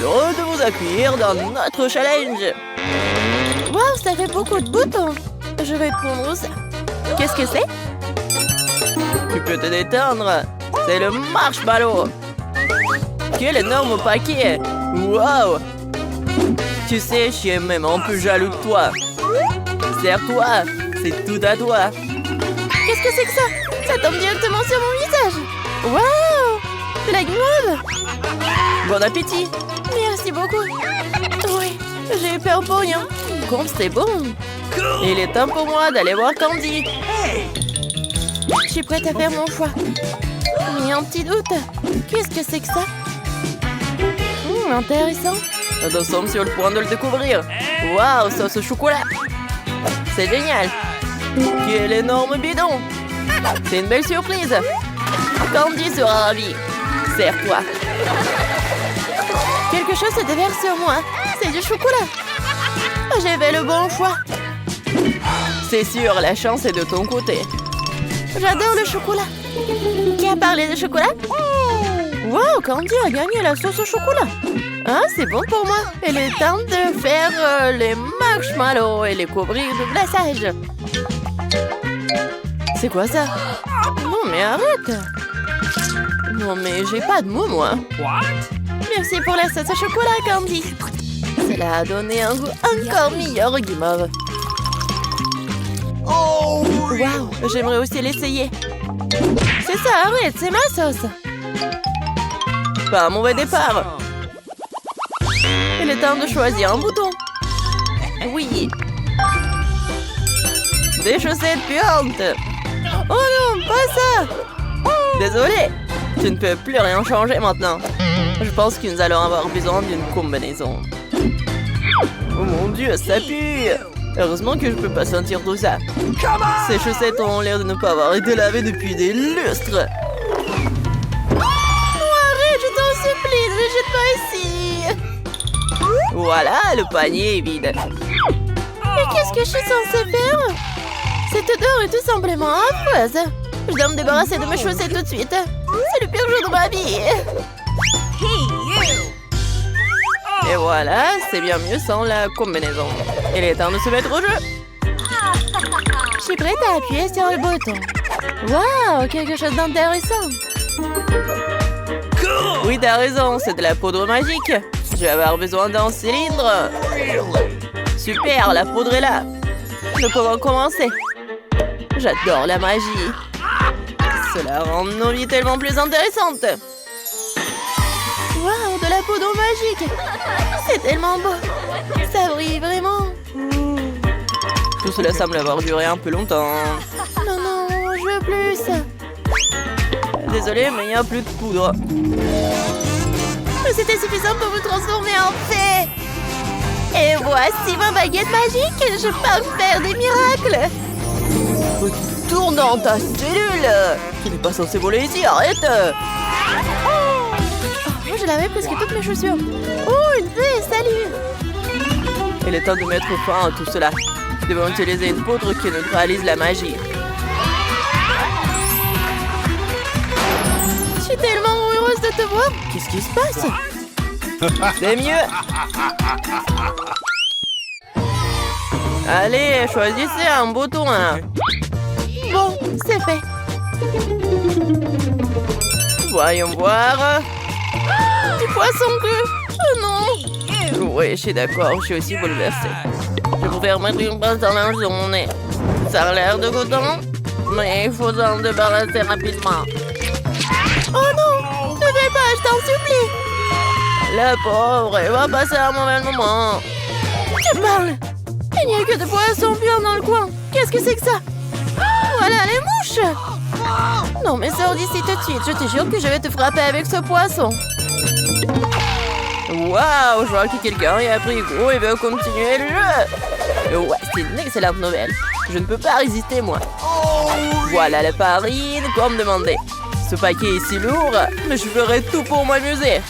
heureux de vous accueillir dans notre challenge. Waouh, ça fait beaucoup de boutons. Je vais prendre ça. Qu'est-ce que c'est? Tu peux te détendre. C'est le marshmallow. Quel énorme paquet. Waouh. Tu sais, je suis même un peu jaloux de toi. Sers-toi, c'est tout à toi. Qu'est-ce que c'est que ça? Ça tombe directement sur mon visage. Waouh! De la guimauve. Bon appétit. Merci beaucoup. Oui, j'ai eu peur pour rien. Comme c'est bon. Il est temps pour moi d'aller voir Candy. Je suis prête à faire mon choix. Mais un petit doute. Qu'est-ce que c'est que ça? Intéressant. Nous sommes sur le point de le découvrir. Waouh, sauce au chocolat. C'est génial. Quel énorme bidon. C'est une belle surprise. Candy sera ravie. Sers-toi. Quelque chose se déverse sur moi. C'est du chocolat. J'ai fait le bon choix. C'est sûr, la chance est de ton côté. J'adore le chocolat. Qui a parlé de chocolat? Wow, Candy a gagné la sauce au chocolat. Ah, c'est bon pour moi. Il est temps de faire les marshmallows et les couvrir de glaçage. C'est quoi ça? Non, mais arrête. Non, mais j'ai pas de mots, moi. Merci pour la sauce au chocolat, Candy. Cela a donné un goût encore meilleur au guimauve. Waouh, j'aimerais aussi l'essayer. C'est ça, arrête, c'est ma sauce. Pas un mauvais départ. Il est temps de choisir un bouton. Oui. Des chaussettes puantes. Oh non, pas ça. Désolé. Tu ne peux plus rien changer maintenant. Je pense que nous allons avoir besoin d'une combinaison. Oh mon Dieu, ça pue. Heureusement que je peux pas sentir tout ça. Ces chaussettes ont l'air de ne pas avoir été lavées depuis des lustres. Je t'en supplie, ne les jette pas ici. Voilà, le panier est vide. Mais qu'est-ce que je suis censée faire? Cette odeur est tout simplement affreuse. Je dois me débarrasser de mes chaussettes tout de suite. C'est le pire jour de ma vie. Et voilà, c'est bien mieux sans la combinaison. Il est temps de se mettre au jeu. Je suis prête à appuyer sur le bouton. Waouh, quelque chose d'intéressant. Oui, t'as raison, c'est de la poudre magique. Je vais avoir besoin d'un cylindre. Super, la poudre est là. Nous pouvons commencer. J'adore la magie. Cela rend nos vies tellement plus intéressantes. Waouh, de la poudre magique. C'est tellement beau. Ça brille vraiment. Tout cela semble avoir duré un peu longtemps. Non, non, je veux plus. Désolé, mais il n'y a plus de poudre. Mais c'était suffisant pour vous transformer en fée. Et voici ma baguette magique. Je peux faire des miracles. Retourne dans ta cellule. Tu n'es pas censé voler ici, arrête. Moi, je lavais presque toutes mes chaussures. Oh, une fée, salut. Il est temps de mettre fin à tout cela. Nous devons utiliser une poudre qui neutralise la magie. Je suis tellement heureuse de te voir. Qu'est-ce qui se passe? C'est mieux. Allez, choisissez un bouton. Bon, c'est fait. Voyons voir. Du poisson cru. Oh non. Oui, je suis d'accord, je suis aussi bouleversée. Je préfère mettre une passe dans la journée. Ça a l'air de goûtant, mais il faut s'en débarrasser rapidement. Oh non, ne fais pas, je t'en supplie. La pauvre, elle va passer un mauvais moment. Tu parles. Il n'y a que des poissons puants dans le coin. Qu'est-ce que c'est que ça? Voilà les mouches. Non mais sors d'ici tout de suite. Je te jure que je vais te frapper avec ce poisson. Waouh, je vois que quelqu'un y a pris goût et veut continuer le jeu. Ouais, c'est une excellente nouvelle. Je ne peux pas résister, moi. Voilà la farine, comme demandé. Ce paquet est si lourd, mais je ferai tout pour m'amuser.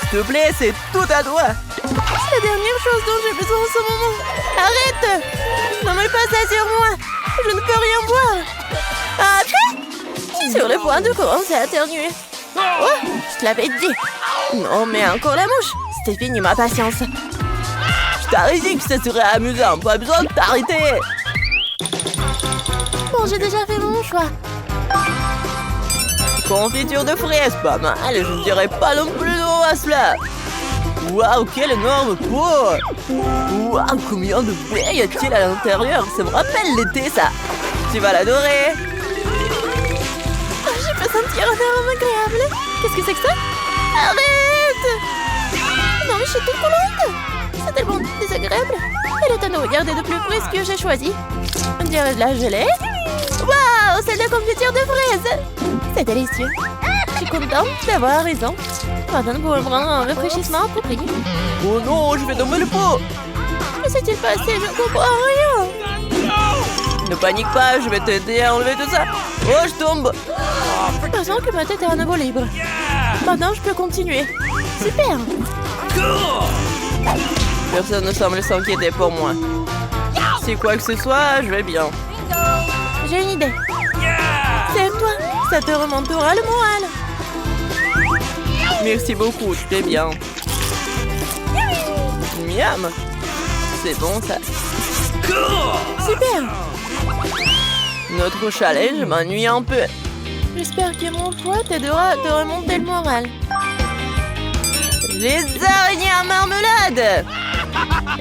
S'il te plaît, c'est tout à toi. C'est la dernière chose dont j'ai besoin en ce moment. Arrête! Ne mets pas ça sur moi. Je ne peux rien voir. Ah, sur le point de commencer à éternuer. Oh, je te l'avais dit. Non, mais encore la mouche. C'était fini ma patience. Je t'avais dit que ça serait amusant, pas besoin de t'arrêter. Bon, j'ai déjà fait mon choix. Confiture de fraises, pas mal, je ne dirais pas non plus non à cela. Waouh, quelle énorme peau. Waouh, combien de baies y a-t-il à l'intérieur? Ça me rappelle l'été, ça. Tu vas l'adorer. Oh, je peux sentir un arôme agréable. Qu'est-ce que c'est que ça? Arrête! Non, mais je suis toute collante. C'est tellement désagréable. Et le temps de regarder de plus près ce que j'ai choisi. On dirait de la gelée. Waouh, c'est de la confiture de fraises. C'est délicieux. Je suis contente d'avoir raison. Maintenant, pour prendre un rafraîchissement approprié. Oh non, je vais tomber le pot. Que s'est-il passé? Je ne comprends rien. Ne panique pas, je vais t'aider à enlever tout ça. Oh, je tombe. Heureusement que ma tête est à nouveau libre. Maintenant, je peux continuer. Super. Personne ne semble s'inquiéter pour moi. Si quoi que ce soit, je vais bien. J'ai une idée. Serre-toi, ça te remontera le moral. Merci beaucoup, tu fais bien. Miam. C'est bon, ça. Super. Notre chalet, je m'ennuie un peu. J'espère que mon choix t'aidera à te remonter le moral. Les araignées à marmelade.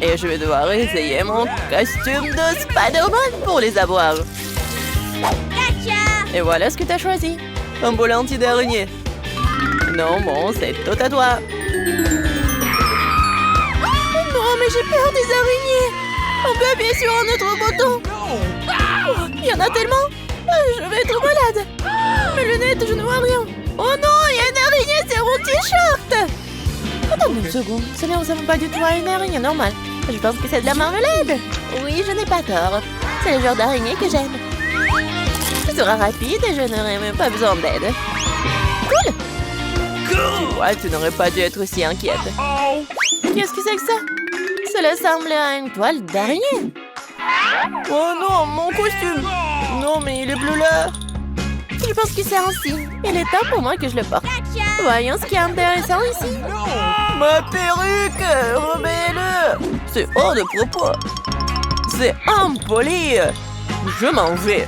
Et je vais devoir essayer mon costume de Spider-Man pour les avoir. Et voilà ce que t'as choisi. Un bol entier d'araignées. Non, bon, c'est tout à toi. Non, mais j'ai peur des araignées. On peut appuyer sur un autre bouton. Oh, il y en a tellement. Je vais être malade. Mes lunettes, je ne vois rien. Oh non, il y a une araignée sur mon t-shirt. Attends une seconde. Ça ne ressemble pas du tout à une araignée normale. Je pense que c'est de la marmelade. Oui, je n'ai pas tort. C'est le genre d'araignée que j'aime. Ce sera rapide et je n'aurai même pas besoin d'aide. Cool. Tu vois, tu n'aurais pas dû être aussi inquiète. Qu'est-ce que c'est que ça? Cela semble à une toile d'araignée. Oh non, mon costume. Non, mais il est bleu là. Je pense que c'est un signe. Il est temps pour moi que je le porte. Voyons ce qui est intéressant ici. Ma perruque, remets-le. C'est hors de propos. C'est impoli. Je m'en vais.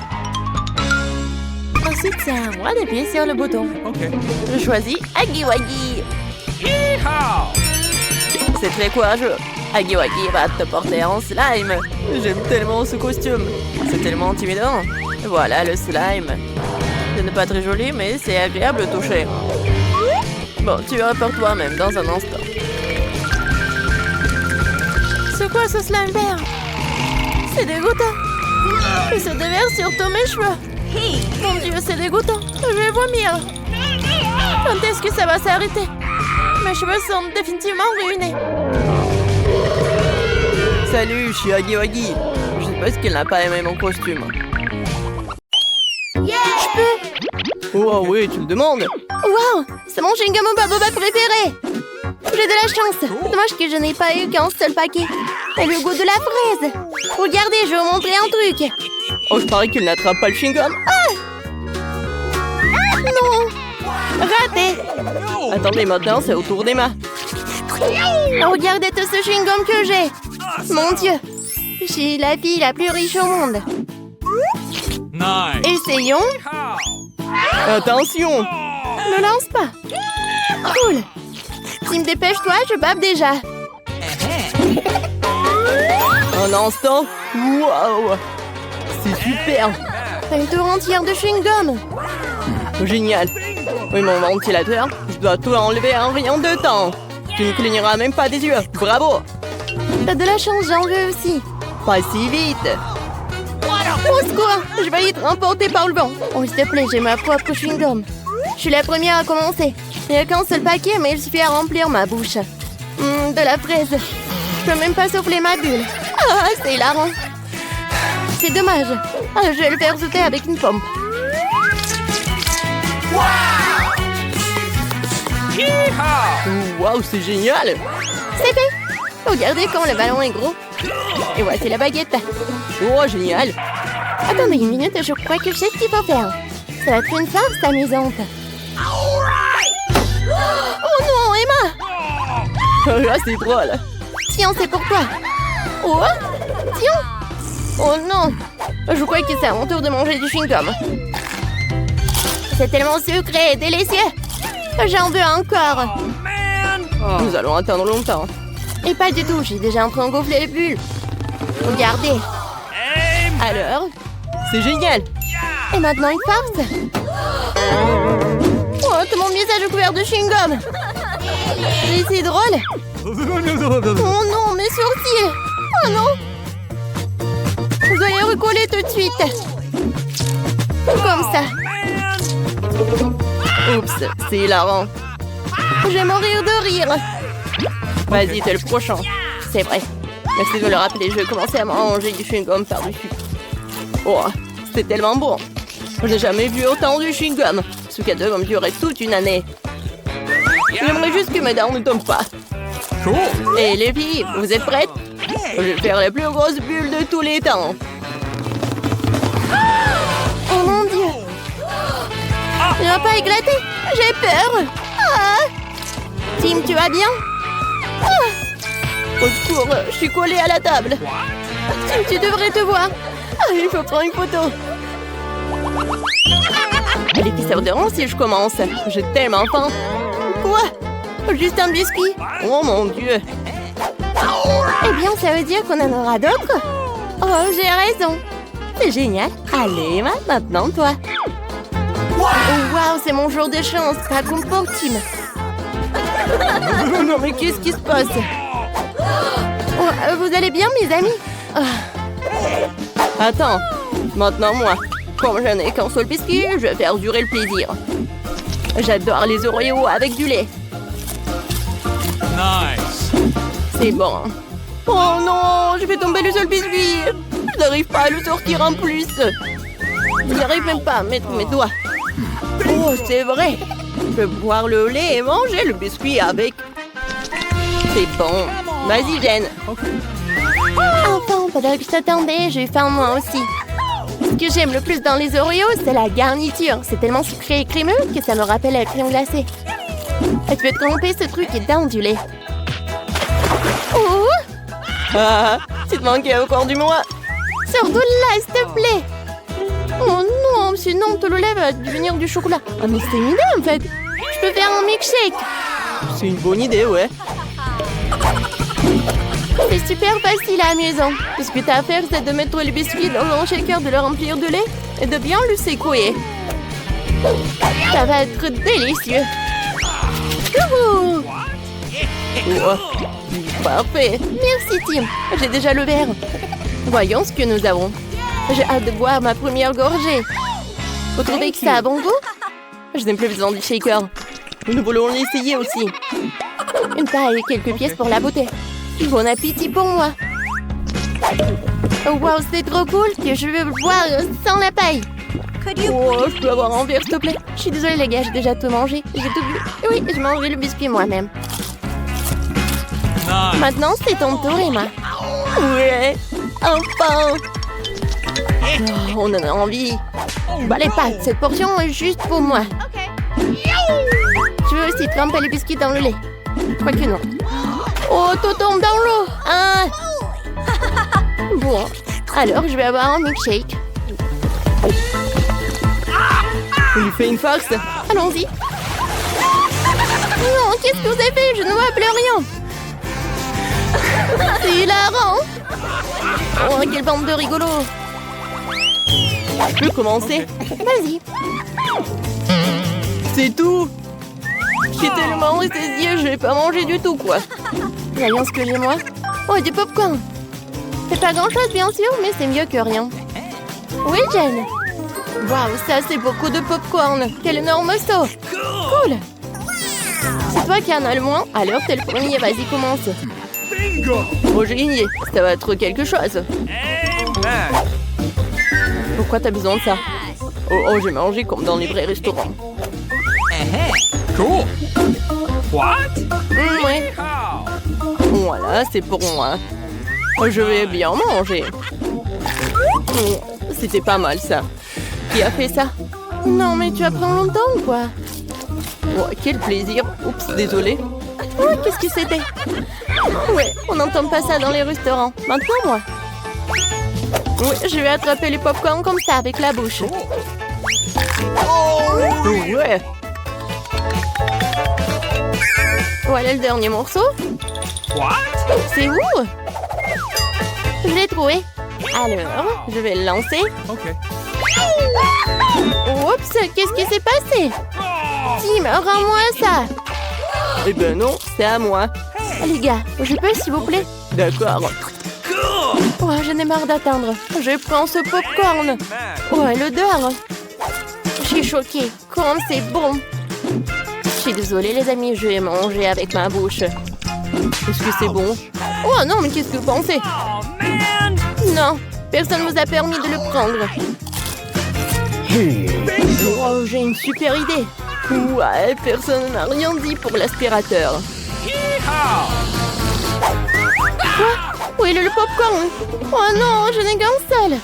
Ensuite, c'est à moi d'appuyer sur le bouton. Je choisis Huggy Wuggy. C'est très courageux. Huggy Wuggy va te porter en slime. J'aime tellement ce costume. C'est tellement intimidant. Voilà le slime. Ce n'est pas très joli, mais c'est agréable de toucher. Bon, tu verras par toi-même dans un instant. C'est quoi ce slime vert? C'est dégoûtant. Il se déverse sur tous mes cheveux. Mon Dieu, c'est dégoûtant. Je vais vomir. Quand est-ce que ça va s'arrêter? Mes cheveux sont définitivement ruinés. Salut, je suis Huggy Wuggy. Je suppose qu'il n'a pas aimé mon costume. Je peux? Oh oui, tu le demandes. Wow, c'est mon chewing-gum au baobab préféré. J'ai de la chance. Dommage que je n'ai pas eu qu'un seul paquet. Et le goût de la fraise. Regardez, je vais vous montrer un truc. Oh, je parie qu'il n'attrape pas le chewing-gum. Non. Raté. Attendez, maintenant, c'est au tour d'Emma. Regardez tout ce chewing-gum que j'ai. Mon Dieu. Je suis la fille la plus riche au monde. Essayons. Attention. Ne lance pas. Cool. Tim, dépêche-toi, je bave déjà. Un instant. Waouh. C'est super. Une tour entière de chewing-gum. Génial. Oui, mon ventilateur, je dois tout enlever en rien de temps. Tu ne cligneras même pas des yeux. Bravo. T'as de la chance, j'en veux aussi. Pas si vite. Au secours, je vais être emportée par le vent. Oh, s'il te plaît, j'ai ma propre chewing-gum. Je suis la première à commencer. Il n'y a qu'un seul paquet, mais il suffit à remplir ma bouche. De la fraise. Je peux même pas souffler ma bulle. Ah, c'est hilarant. C'est dommage. Ah, je vais le faire sauter avec une pompe. Waouh, c'est génial. C'est fait. Regardez quand le ballon est gros. Et voici la baguette. Oh, génial. Attendez une minute, je crois que je sais ce qu'il faut faire. Ça va être une farce amusante. Oh non, Emma! Ah, c'est drôle. Tiens, c'est pour toi. Oh, tiens. Oh non. Je crois que c'est à mon tour de manger du chewing-gum. C'est tellement sucré et délicieux. J'en veux encore. Nous allons attendre longtemps. Et pas du tout, j'ai déjà en train de gonfler les bulles. Regardez. Alors, c'est génial. Et maintenant, il farce. Oh, tout mon visage est couvert de chewing-gum. C'est drôle. Oh non, mes sourcils. Oh non. Vous allez recoller tout de suite. Comme ça. Oups, c'est hilarant. Je vais mourir de rire. Vas-y, t'es le prochain. C'est vrai. Merci de me le rappeler, je vais commencer à manger du chewing-gum par-dessus. Oh, c'était tellement bon. J'ai jamais vu autant de chewing-gum. Ce cadeau va me durer toute une année. J'aimerais juste que mes dents ne tombent pas. Et les filles, vous êtes prêtes? Je vais faire les plus grosses bulles de tous les temps. Oh mon Dieu. Il va pas éclater. J'ai peur. Ah. Tim, tu vas bien? Au secours, je suis collée à la table. Tim, tu devrais te voir. Il faut prendre une photo. Les filles, ça vous dérange si je commence? J'ai tellement faim. Quoi? Juste un biscuit? Oh mon Dieu. Eh bien, ça veut dire qu'on en aura d'autres? Oh, j'ai raison. C'est génial. Allez, maintenant toi. Oh, waouh, c'est mon jour de chance. Raconte pour Tim. Non, mais qu'est-ce qui se passe? Oh, vous allez bien, mes amis? Attends, maintenant moi. Comme je n'ai qu'un seul biscuit, je vais faire durer le plaisir. J'adore les Oreos avec du lait. Nice. C'est bon. Oh non, je vais tomber le seul biscuit. Je n'arrive pas à le sortir en plus. Je n'arrive même pas à mettre mes doigts. Oh, c'est vrai. Je vais boire le lait et manger le biscuit avec. C'est bon. Vas-y, Jen. Enfin, pendant que je t'attendais, j'ai faim moi aussi. Ce que j'aime le plus dans les Oreos, c'est la garniture. C'est tellement sucré et crémeux que ça me rappelle la crème glacée. Et tu peux tromper ce truc est dans du lait. Oh! Ah, tu te manquais encore du mois. Sors de là, s'il te plaît! Oh non, sinon tout le lait va devenir du chocolat. Ah mais c'est une idée en fait. Je peux faire un milkshake. C'est une bonne idée, ouais. C'est super facile à la maison. Tout ce que t'as à faire, c'est de mettre les biscuits dans un shaker, de le remplir de lait et de bien le secouer. Ça va être délicieux. Youhou! Oh, parfait. Merci Tim. J'ai déjà le verre. Voyons ce que nous avons. J'ai hâte de boire ma première gorgée. Vous trouvez que ça a bon goût? Je n'ai plus besoin du shaker. Nous voulons l'essayer aussi. Une paille et quelques pièces pour la beauté. Bon appétit pour moi. Oh, wow, c'est trop cool que je veux boire sans la paille. Oh, je peux avoir un verre, s'il te plaît? Je suis désolée les gars, j'ai déjà tout mangé. J'ai tout bu. Oui, je mangerai le biscuit moi-même. Nice. Maintenant, c'est ton tour, Emma. Ouais, enfin. Oh, on en a envie. Bah les pâtes, cette portion est juste pour moi. Je veux aussi tremper les biscuits dans le lait. Quoique non. Oh, tout tombe dans l'eau. Ah. Bon, alors je vais avoir un milkshake. On lui fait une farce. Allons-y. Non, qu'est-ce que vous avez fait? Je ne vois plus rien. C'est hilarant. Oh, quelle bande de rigolos. Je peux commencer? Vas-y. C'est tout. J'ai tellement rassasiée, je vais pas manger du tout, quoi. Voyons ce que j'ai moi. Oh, du popcorn. C'est pas grand-chose, bien sûr, mais c'est mieux que rien. Oui, Jen. Waouh, ça, c'est beaucoup de popcorn. Quel énorme saut. Cool. C'est toi qui en as le moins, alors t'es le premier. Vas-y, commence. Bingo. Oh, j'ai gagné. Ça va être quelque chose. Amen. Pourquoi t'as besoin de ça? Oh, j'ai mangé comme dans les vrais restaurants. Cool. What? Ouais. How? Voilà, c'est pour moi. Oh, je vais bien manger. C'était pas mal, ça. Qui a fait ça? Non, mais tu apprends longtemps ou quoi? Oh, quel plaisir. Oups, désolé. Oh, qu'est-ce que c'était? Ouais, on n'entend pas ça dans les restaurants. Maintenant, moi. Oui, je vais attraper les pop-corn comme ça, avec la bouche. Ouais. Voilà le dernier morceau. What? C'est où? Je l'ai trouvé. Alors, je vais le lancer. Okay. Oups, qu'est-ce qui s'est passé? Oh! Tim, rends-moi ça. Eh ben non, c'est à moi. Les gars, je peux s'il vous plaît? D'accord. Oh, j'en ai marre d'attendre. Je prends ce popcorn. Oh, l'odeur. Je suis choquée. Comme c'est bon. Je suis désolée, les amis, je vais manger avec ma bouche. Est-ce que c'est bon? Oh non, mais qu'est-ce que vous pensez? Oh, man! Non, personne ne vous a permis de le prendre. Oh, j'ai une super idée. Ouais, personne n'a rien dit pour l'aspirateur. Yeehaw! Où est le popcorn? Oh non, je n'ai qu'un seul.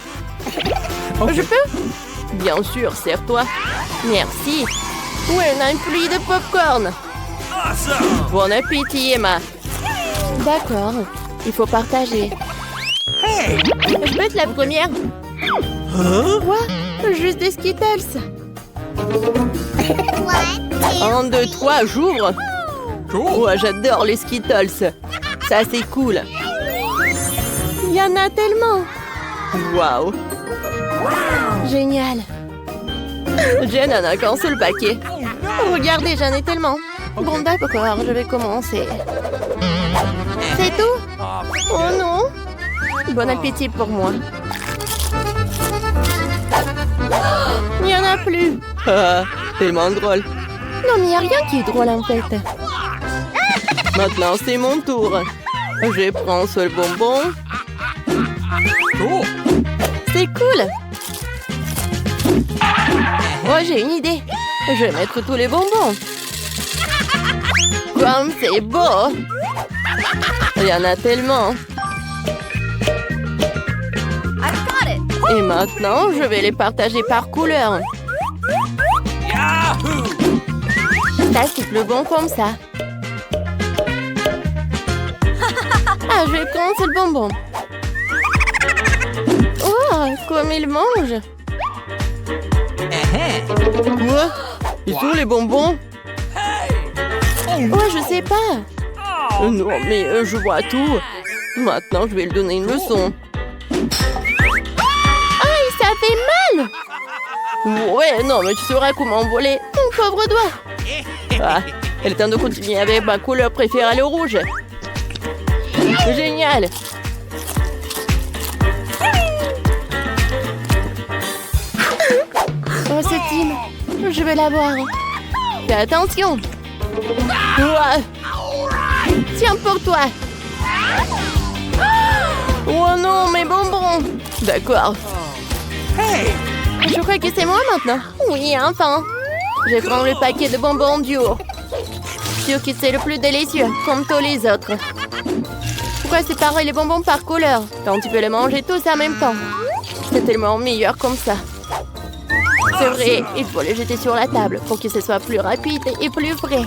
Je peux? Bien sûr, serre-toi. Merci. Où est une pluie de popcorn? Awesome! Bon appétit, Emma. D'accord, il faut partager. Je peux être la première? Quoi? Juste des Skittles. 1, 2, 3, j'ouvre. Cool! Oh, j'adore les Skittles. Ça, c'est cool. Il y en a tellement. Waouh. Génial. Jen en a qu'un seul paquet. Regardez, j'en ai tellement. Bon, d'accord, je vais commencer. C'est tout? Oh non. Bon appétit pour moi. Il n'y en a plus. Ah, tellement drôle. Non, mais il n'y a rien qui est drôle en fait. Maintenant, c'est mon tour. Je prends ce bonbon. Cool! C'est cool. Oh, j'ai une idée. Je vais mettre tous les bonbons. Comme c'est beau. Il y en a tellement. Et maintenant, je vais les partager par couleur. Yahoo! Ça, c'est le bon comme ça. Ah, je vais prendre ce bonbon. Oh, comme il mange. Quoi? Ils sont les bonbons? Oh, je sais pas. Non, mais je vois tout. Maintenant, je vais lui donner une leçon. Aïe, ça fait mal. Ouais, non, mais tu sauras comment voler. Mon pauvre doigt. Ah, il est temps de continuer avec ma couleur préférée, le rouge. Génial. Oh, c'est Tim. Je vais l'avoir. Fais attention. Ouah. Tiens pour toi. Oh non, mes bonbons. D'accord. Je crois que c'est moi maintenant. Oui, enfin. Je vais prendre le paquet de bonbons duo. Sûr que c'est le plus délicieux, comme tous les autres. Pourquoi séparer les bonbons par couleur quand tu peux les manger tous en même temps? C'est tellement meilleur comme ça. C'est vrai, il faut les jeter sur la table pour que ce soit plus rapide et plus frais.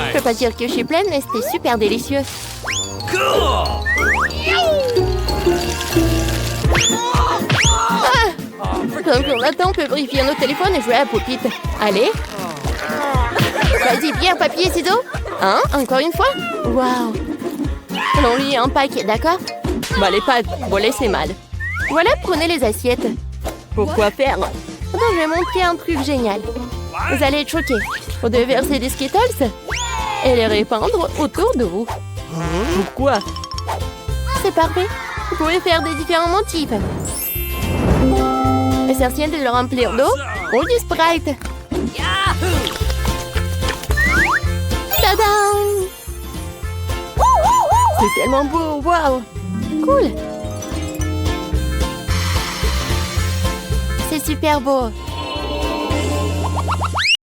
Je peux pas dire que je suis pleine, mais c'était super délicieux. Cool! Donc on attend, on peut vérifier nos téléphones et jouer à Poupite. Allez. Vas-y, bien, papier, ciseaux. Hein? Encore une fois? Waouh. Allons-lui un paquet, d'accord? Bah, les pâtes, voler, c'est mal. Voilà, prenez les assiettes. Pourquoi faire? Donc, je vais montrer un truc génial. Vous allez être choqués. Vous devez verser des Skittles et les répandre autour de vous. Pourquoi? C'est parfait. Vous pouvez faire des différents motifs. Essentiel de le remplir d'eau ou du Sprite. Tadam! C'est tellement beau, waouh! Cool. C'est super beau.